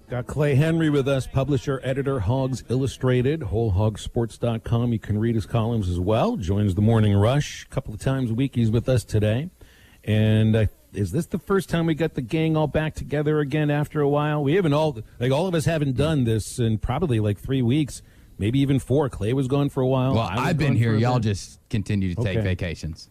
Got Clay Henry with us, publisher, editor, Hogs Illustrated, wholehogsports.com. You can read his columns as well. Joins the Morning Rush a couple of times a week. He's with us today. And is this the first time we got the gang all back together again after a while? We haven't all of us haven't done this in probably like 3 weeks, maybe even 4. Clay was gone for a while. Well, I've been here. Y'all just continue to take vacations.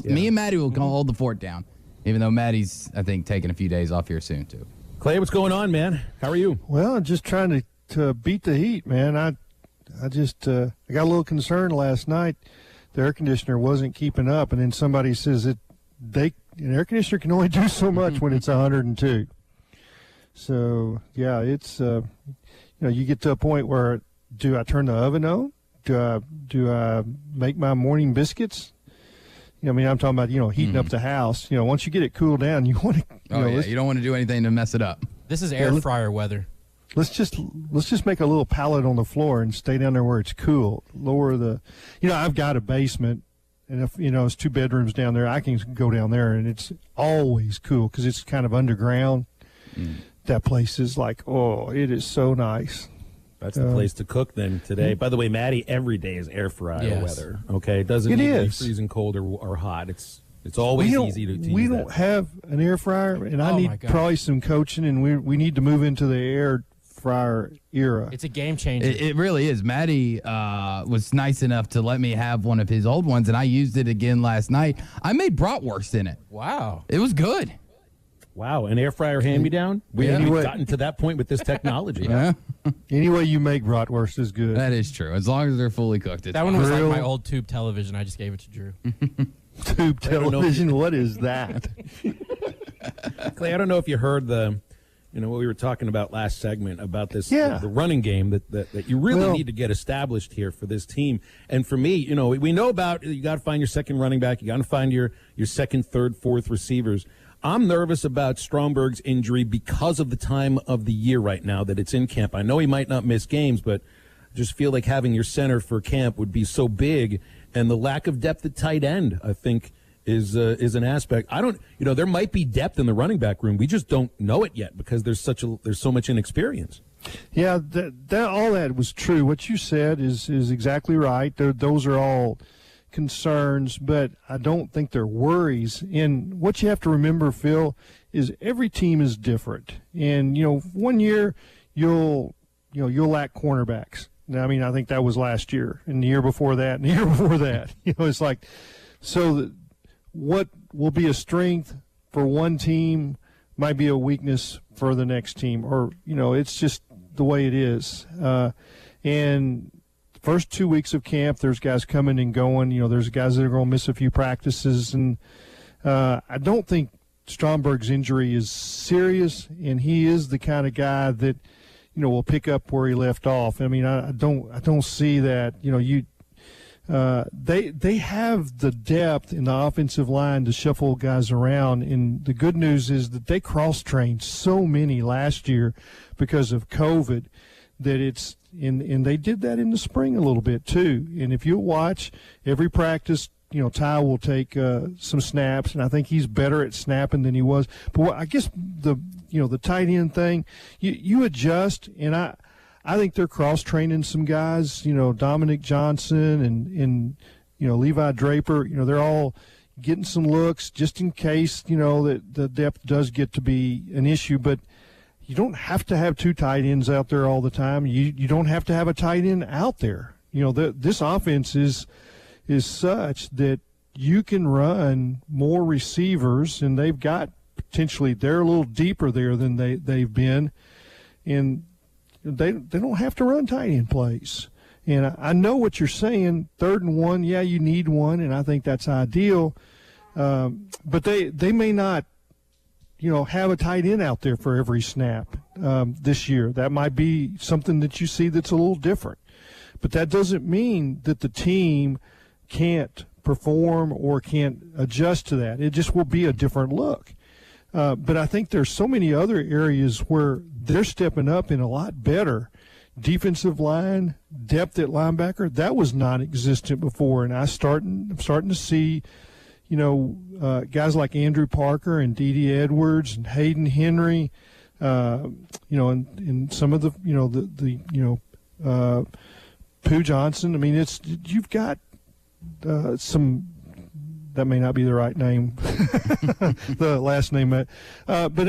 Me and Maddie will hold the fort down, even though Maddie's, I think, taking a few days off here soon, too. Clay, what's going on, man? How are you? Well, I'm just trying to beat the heat, man. I got a little concerned last night. The air conditioner wasn't keeping up, and then somebody says an air conditioner can only do so much when it's 102. So yeah, it's you get to a point where, do I turn the oven on? Do I make my morning biscuits? I'm talking about, heating up the house. Once you get it cooled down, you want to. You don't want to do anything to mess it up. This is air fryer weather. Let's just make a little pallet on the floor and stay down there where it's cool. Lower the, I've got a basement, and if it's 2 bedrooms down there, I can go down there and it's always cool because it's kind of underground. That place is like, it is so nice. That's the place to cook then today. By the way, Maddie, every day is air fryer weather. Okay, it doesn't need to be freezing cold or hot. It's always easy to use. We don't have an air fryer, and I need probably some coaching, and we need to move into the air fryer era. It's a game changer. It really is. Maddie was nice enough to let me have one of his old ones, and I used it again last night. I made bratwurst in it. Wow. It was good. Wow, an air fryer hand-me-down? We haven't even gotten to that point with this technology. Any way you make bratwurst is good. That is true. As long as they're fully cooked. That one was like my old tube television. I just gave it to Drew. Tube television? What is that? Clay, I don't know if you heard what we were talking about last segment about this, the running game that you really need to get established here for this team. And for me, we know about you got to find your second running back. You got to find your second, third, fourth receivers. I'm nervous about Stromberg's injury because of the time of the year right now that it's in camp. I know he might not miss games, but I just feel like having your center for camp would be so big, and the lack of depth at tight end, I think, is an aspect. There might be depth in the running back room. We just don't know it yet because there's so much inexperience. Yeah, that all that was true. What you said is exactly right. Those are all concerns, but I don't think they're worries. And what you have to remember, Phil, is every team is different. And 1 year you'll lack cornerbacks. I think that was last year, and the year before that, and the year before that. It's like, what will be a strength for one team might be a weakness for the next team, or it's just the way it is. And first 2 weeks of camp, there's guys coming and going. There's guys that are going to miss a few practices. And I don't think Stromberg's injury is serious, and he is the kind of guy that, will pick up where he left off. I don't see that. They have the depth in the offensive line to shuffle guys around. And the good news is that they cross-trained so many last year because of COVID that it's – and they did that in the spring a little bit too. And if you watch every practice, Ty will take some snaps, and I think he's better at snapping than he was. But I guess the tight end thing, you adjust, and I think they're cross training some guys. Dominic Johnson and Levi Draper. They're all getting some looks just in case that the depth does get to be an issue, but. You don't have to have 2 tight ends out there all the time. You don't have to have a tight end out there. This offense is such that you can run more receivers, and they've got potentially they're a little deeper there than they've been, and they don't have to run tight end plays. And I know what you're saying. 3rd and 1, yeah, you need one, and I think that's ideal. But they may not. Have a tight end out there for every snap this year. That might be something that you see that's a little different. But that doesn't mean that the team can't perform or can't adjust to that. It just will be a different look. But I think there's so many other areas where they're stepping up in a lot better. Defensive line, depth at linebacker, that was non-existent before. And I'm starting to see – guys like Andrew Parker and D.D. Edwards and Hayden Henry, and some of the Pooh Johnson. I mean, you've got some. That may not be the right name, the last name, but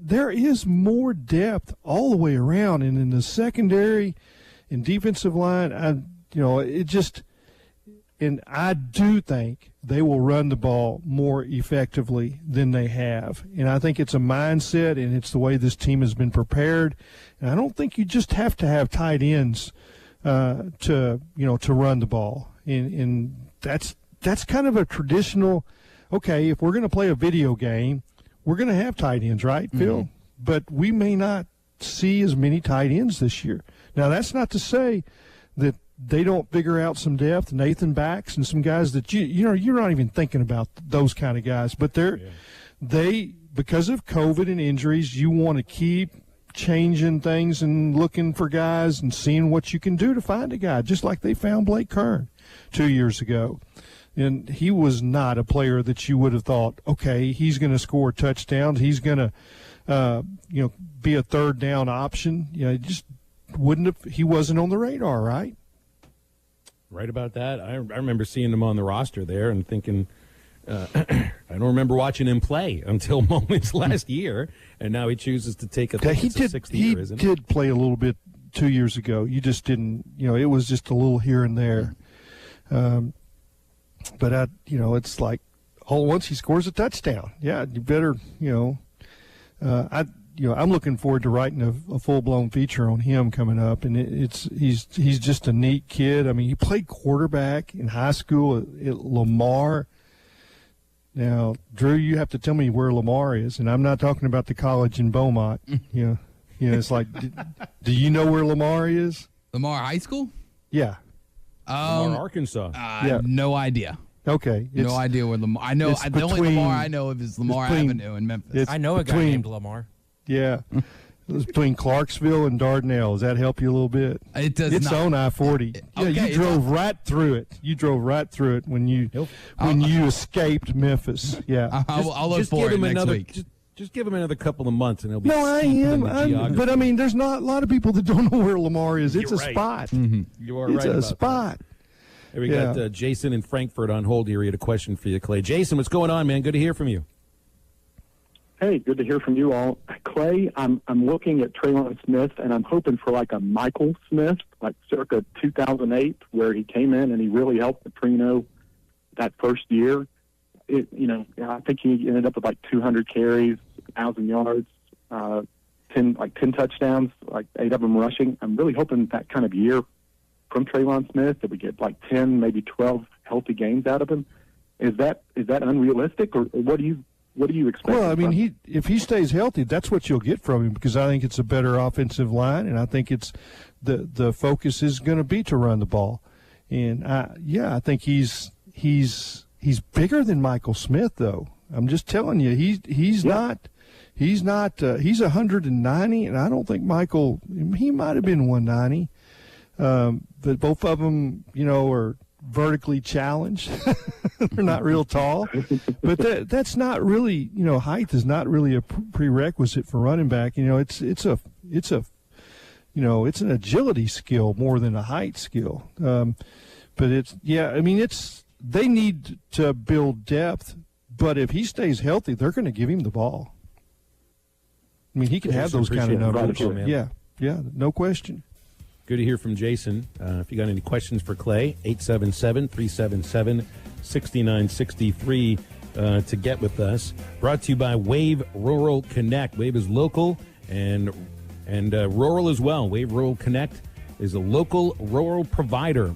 there is more depth all the way around, and in the secondary and defensive line, and I do think they will run the ball more effectively than they have, and I think it's a mindset, and it's the way this team has been prepared, and I don't think you just have to have tight ends to run the ball, and that's kind of a traditional, okay, if we're going to play a video game, we're going to have tight ends, right, Phil? But we may not see as many tight ends this year. Now, that's not to say that they don't figure out some depth, Nathan Backs and some guys that you're not even thinking about those kind of guys. But they because of COVID and injuries, you want to keep changing things and looking for guys and seeing what you can do to find a guy, just like they found Blake Kern 2 years ago. And he was not a player that you would have thought, okay, he's going to score touchdowns. He's going to, be a third down option. He just wouldn't have. He wasn't on the radar, right? Right about that. I remember seeing him on the roster there and thinking, I don't remember watching him play until moments last year, and now he chooses to take a sixth year, isn't it? He did play a little bit 2 years ago. You just didn't, it was just a little here and there. But it's like, once he scores a touchdown, you better, I'm looking forward to writing a full-blown feature on him coming up, and he's just a neat kid. I mean, he played quarterback in high school at Lamar. Now, Drew, you have to tell me where Lamar is, and I'm not talking about the college in Beaumont. It's like, do you know where Lamar is? Lamar High School? Yeah. Lamar, Arkansas. I have no idea. Okay. No idea where Lamar. I know the only Lamar I know of is Lamar Avenue in Memphis. I know a guy named Lamar. Yeah. It was between Clarksville and Dardanelle. Does that help you a little bit? It does It's not. on I-40. You drove right through it. You drove right through it when you escaped Memphis. Yeah. I'll look for it next week. Just give him another couple of months, and he'll be. No, I am. But I mean, there's not a lot of people that don't know where Lamar is. It's a spot. Mm-hmm. You are right. It's a spot. Here we got Jason in Frankfurt on hold here. He had a question for you, Clay. Jason, what's going on, man? Good to hear from you. Hey, good to hear from you all. Clay, I'm looking at Traylon Smith, and I'm hoping for like a Michael Smith, like circa 2008, where he came in and he really helped Petrino that first year. I think he ended up with like 200 carries, 1,000 yards, 10 touchdowns, like 8 of them rushing. I'm really hoping that kind of year from Traylon Smith that we get like 10, maybe 12 healthy games out of him. Is that unrealistic, or what do you expect? Well, I mean, if he stays healthy, that's what you'll get from him, because I think it's a better offensive line, and I think it's the focus is going to be to run the ball. And I think he's bigger than Michael Smith, though. I'm just telling you, he's 190, and I don't think Michael, he might have been 190. But both of them, are vertically challenged. They're not real tall, but that's not really, height is not really a prerequisite for running back. It's an agility skill more than a height skill. But they need to build depth, but if he stays healthy, they're going to give him the ball. I mean, he can have those kind of numbers. Yeah, no question. Good to hear from Jason. If you got any questions for Clay, 877-377-6963 to get with us. Brought to you by Wave Rural Connect. Wave is local and rural as well. Wave Rural Connect is a local rural provider.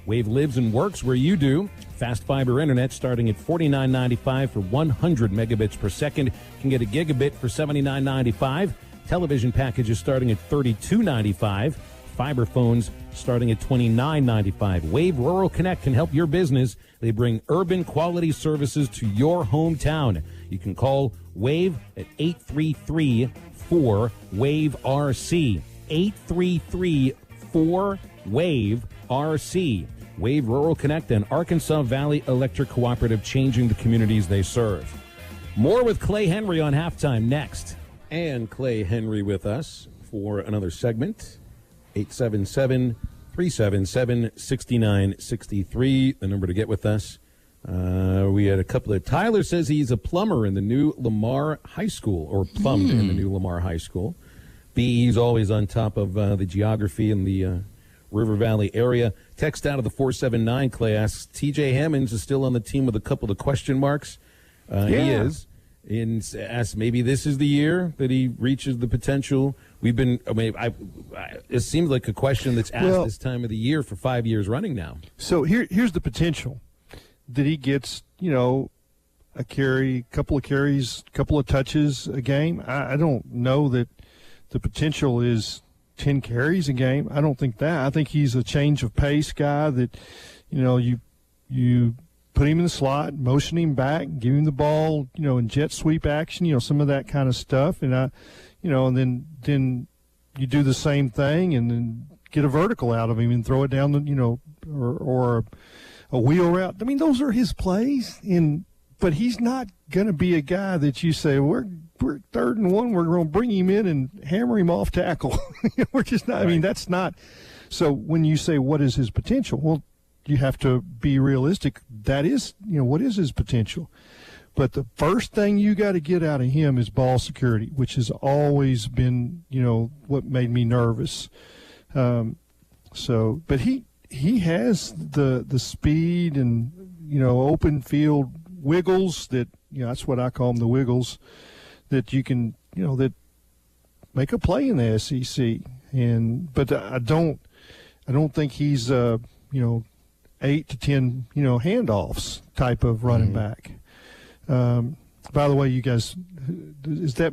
Wave lives and works where you do. Fast fiber internet starting at $49.95 for 100 megabits per second. You can get a gigabit for $79.95. Television packages starting at $32.95. Fiber phones starting at $29.95. Wave Rural Connect can help your business. They bring urban quality services to your hometown. You can call Wave at 833-4WAVE-RC. 833-4WAVE-RC. Wave Rural Connect and Arkansas Valley Electric Cooperative, changing the communities they serve. More with Clay Henry on Halftime next. and Clay Henry with us for another segment. 877-377-6963, the number to get with us. We had a couple of... Tyler says he's a plumber in the new Lamar High School, or plumbed in the new Lamar High School. B, he's always on top of the geography in the River Valley area. Text out of the 479, Clay asks, TJ Hammonds is still on the team with a couple of question marks. He is. And asks maybe this is the year that he reaches the potential. We've been, it seems like a question that's asked this time of the year for 5 years running now. So here's the potential. That he gets, a carry, couple of carries, couple of touches a game. I don't know that the potential is 10 carries a game. I don't think that. I think he's a change of pace guy that, you put him in the slot, motion him back, give him the ball, in jet sweep action, some of that kind of stuff. And and then you do the same thing and then get a vertical out of him and throw it down the, or a wheel route. I mean, those are his plays, but he's not going to be a guy that you say, we're 3rd and 1, we're going to bring him in and hammer him off tackle. We're just not, right. I mean, that's not. So when you say, what is his potential? Well, you have to be realistic. That is, what is his potential? But the first thing you got to get out of him is ball security, which has always been, what made me nervous. But he has the speed and, open field wiggles that, that's what I call them, the wiggles, that you can, that make a play in the SEC. But I don't think he's, 8 to 10, handoffs type of running back. By the way, you guys, is that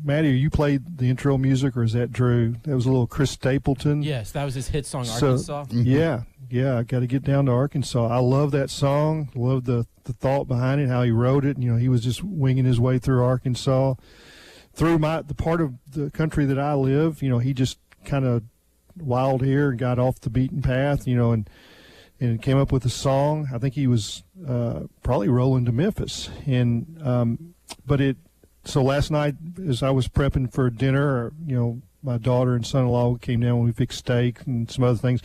Matty? You played the intro music, or is that Drew? That was a little Chris Stapleton. Yes, that was his hit song, Arkansas. Yeah. I got to get down to Arkansas. I love that song. Love the thought behind it, how he wrote it. He was just winging his way through Arkansas, through the part of the country that I live. He just kind of wild here and got off the beaten path. And came up with a song. I think he was probably rolling to Memphis. So last night, as I was prepping for dinner, my daughter and son-in-law came down and we fixed steak and some other things.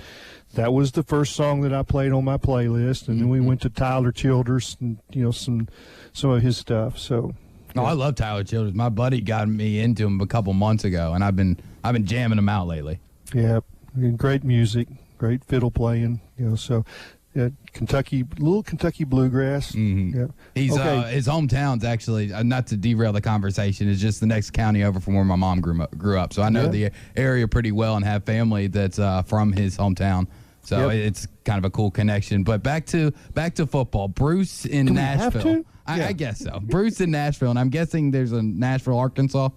That was the first song that I played on my playlist, and then we went to Tyler Childers and some of his stuff. So, I love Tyler Childers. My buddy got me into him a couple months ago, and I've been jamming him out lately. Yeah, great music, great fiddle playing. So. Yeah, little Kentucky bluegrass. Mm-hmm. Yeah. He's his hometown's actually, not to derail the conversation, is just the next county over from where my mom grew up. So I know the area pretty well and have family that's from his hometown. So it's kind of a cool connection. But back to football. Bruce in Nashville. I guess so. Bruce in Nashville, and I'm guessing there's a Nashville, Arkansas.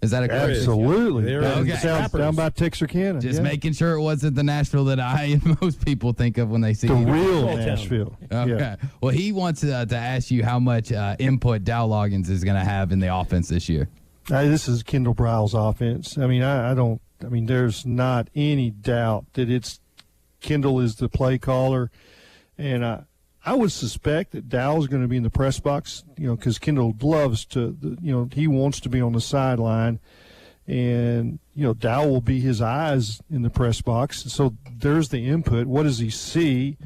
Is that a correct? Absolutely. Okay. Down by Texarkana. Just making sure it wasn't the Nashville that I and most people think of when they see the real Nashville. Okay. Yeah. Well, he wants to ask you how much input Dow Loggins is going to have in the offense this year. This is Kendall Briles' offense. I mean, there's not any doubt that Kendall is the play caller, and I would suspect that Dow's going to be in the press box, because Kendall loves to, he wants to be on the sideline, and Dow will be his eyes in the press box. So there's the input. What does he see?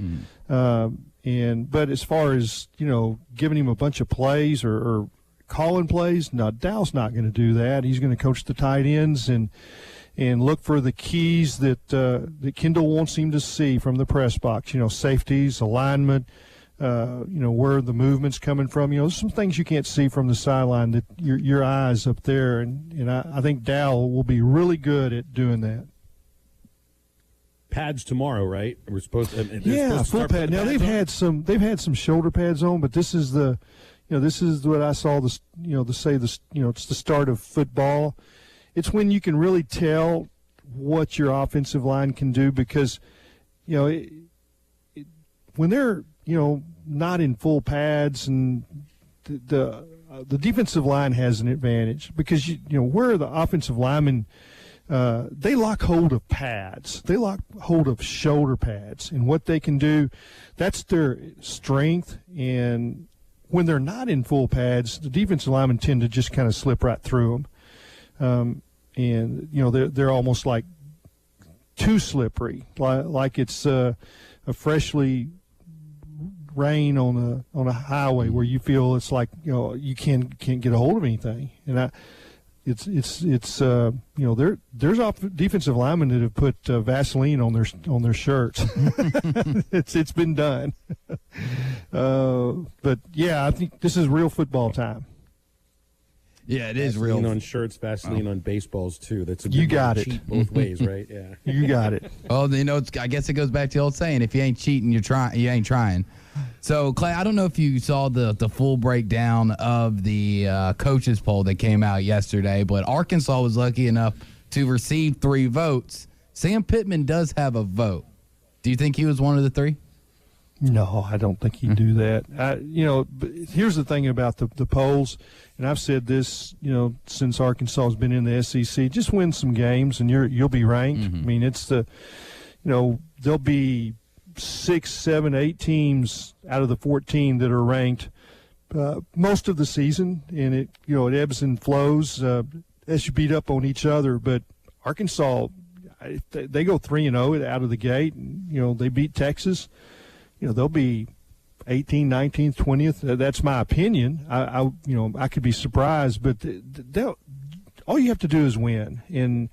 But as far as giving him a bunch of plays or calling plays, no, Dow's not going to do that. He's going to coach the tight ends and look for the keys that Kendall wants him to see from the press box. Safeties, alignment. Where the movement's coming from. There's some things you can't see from the sideline that your eyes up there, and I think Dow will be really good at doing that. Pads tomorrow, right? We're supposed to. Full pad. Now they've had some shoulder pads on, but this is this is what I saw. It's the start of football. It's when you can really tell what your offensive line can do, because when they're not in full pads, and the defensive line has an advantage, because where the offensive linemen they lock hold of pads, they lock hold of shoulder pads, and what they can do, that's their strength. And when they're not in full pads, the defensive linemen tend to just kind of slip right through them. and they're almost like too slippery, like it's a freshly rain on a highway where you feel it's like you can't get a hold of anything. And there's defensive linemen that have put Vaseline on their shirts. It's been done. But yeah, I think this is real football time. Yeah, it is Vaseline real. on shirts, Vaseline on baseballs too. That's a you good got way it. to cheat both ways, right? Yeah, you got it. Well, I guess it goes back to the old saying: if you ain't cheating, you ain't trying. So, Clay, I don't know if you saw the full breakdown of the coaches poll that came out yesterday, but Arkansas was lucky enough to receive 3 votes. Sam Pittman does have a vote. Do you think he was one of the 3? No, I don't think he'd do that. But here's the thing about the polls, and I've said this, since Arkansas has been in the SEC. Just win some games, and you'll be ranked. I mean, it's there'll be 6, 7, 8 teams out of the 14 that are ranked most of the season, and it ebbs and flows as you beat up on each other. But Arkansas, they go 3-0 out of the gate, and they beat Texas. They'll be 18th, 19th, 20th. That's my opinion. I could be surprised, but all you have to do is win, and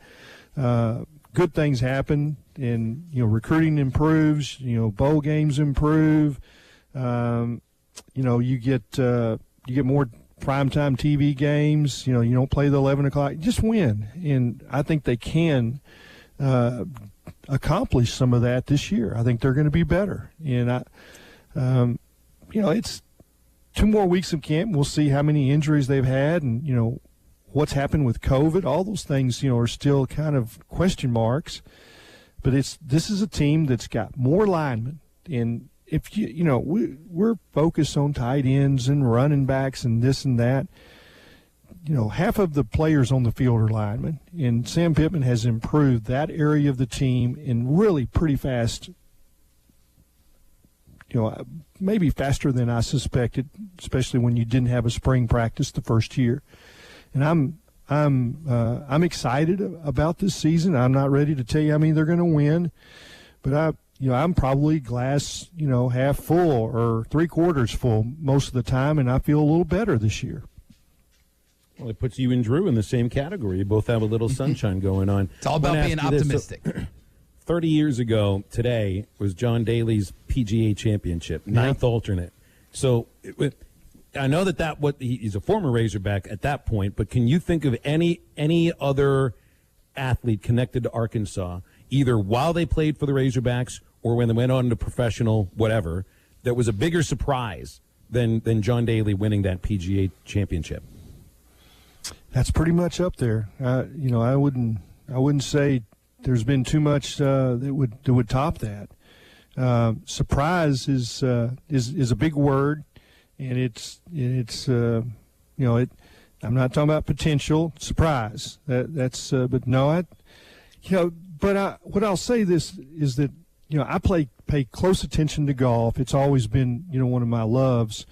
good things happen, and recruiting improves. Bowl games improve. You get more primetime TV games. You don't play the 11 o'clock. Just win, and I think they can accomplish some of that this year. I think they're going to be better, and it's 2 more weeks of camp. We'll see how many injuries they've had, and what's happened with COVID. All those things are still kind of question marks. But this is a team that's got more linemen, and if we're focused on tight ends and running backs and this and that. Half of the players on the field are linemen, and Sam Pittman has improved that area of the team in really pretty fast, maybe faster than I suspected, especially when you didn't have a spring practice the first year. And I'm excited about this season. I'm not ready to tell you how many they're going to win, but I'm probably glass, half full or 3/4 full most of the time, and I feel a little better this year. Well, it puts you and Drew in the same category. You both have a little sunshine going on. It's all about being optimistic. 30 years ago today was John Daly's PGA championship, 9th alternate. So I know he's a former Razorback at that point, but can you think of any other athlete connected to Arkansas, either while they played for the Razorbacks or when they went on to professional, whatever, that was a bigger surprise than John Daly winning that PGA championship? That's pretty much up there. I wouldn't say there's been too much that would top that. Surprise is a big word, and it's I'm not talking about potential surprise. But no, what I'll say this is that I pay close attention to golf. It's always been one of my loves,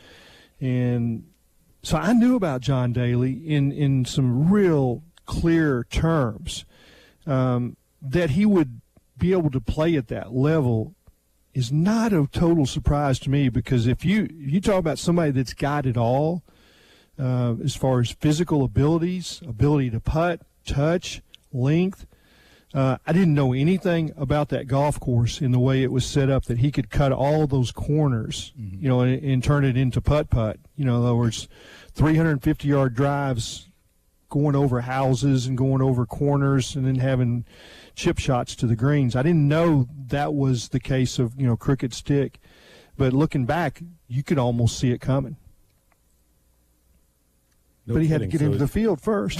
and so I knew about John Daly in some real clear terms. That he would be able to play at that level is not a total surprise to me, because if you talk about somebody that's got it all, as far as physical abilities, ability to putt, touch, length, I didn't know anything about that golf course in the way it was set up that he could cut all those corners, and turn it into putt-putt. In other words, 350-yard drives going over houses and going over corners and then having chip shots to the greens. I didn't know that was the case of, crooked stick. But looking back, you could almost see it coming. No but he kidding. had to get into the field first.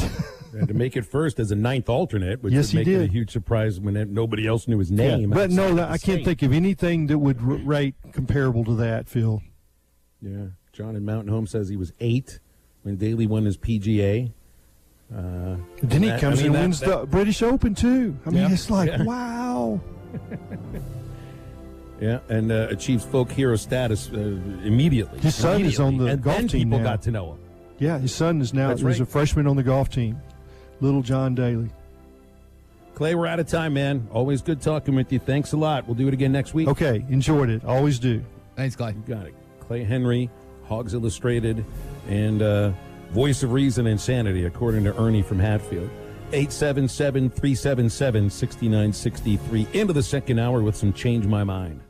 Had to make it first as a 9th alternate, which yes, would make he it did. a huge surprise when nobody else knew his name. Yeah. But no, I can't think of anything that would rate comparable to that, Phil. Yeah. John in Mountain Home says he was 8 when Daly won his PGA. Then he comes and wins the British Open, too. I mean, it's like, wow. Yeah, and achieves folk hero status immediately. His son is on the and golf then team people now. got to know him. Yeah, his son is now That's he's a right. freshman on the golf team. Little John Daly. Clay, we're out of time, man. Always good talking with you. Thanks a lot. We'll do it again next week. Okay, enjoyed it. Always do. Thanks, Clay. You got it. Clay Henry, Hogs Illustrated, and voice of reason and sanity, according to Ernie from Hatfield. 877-377-6963. Into the second hour with some Change My Mind.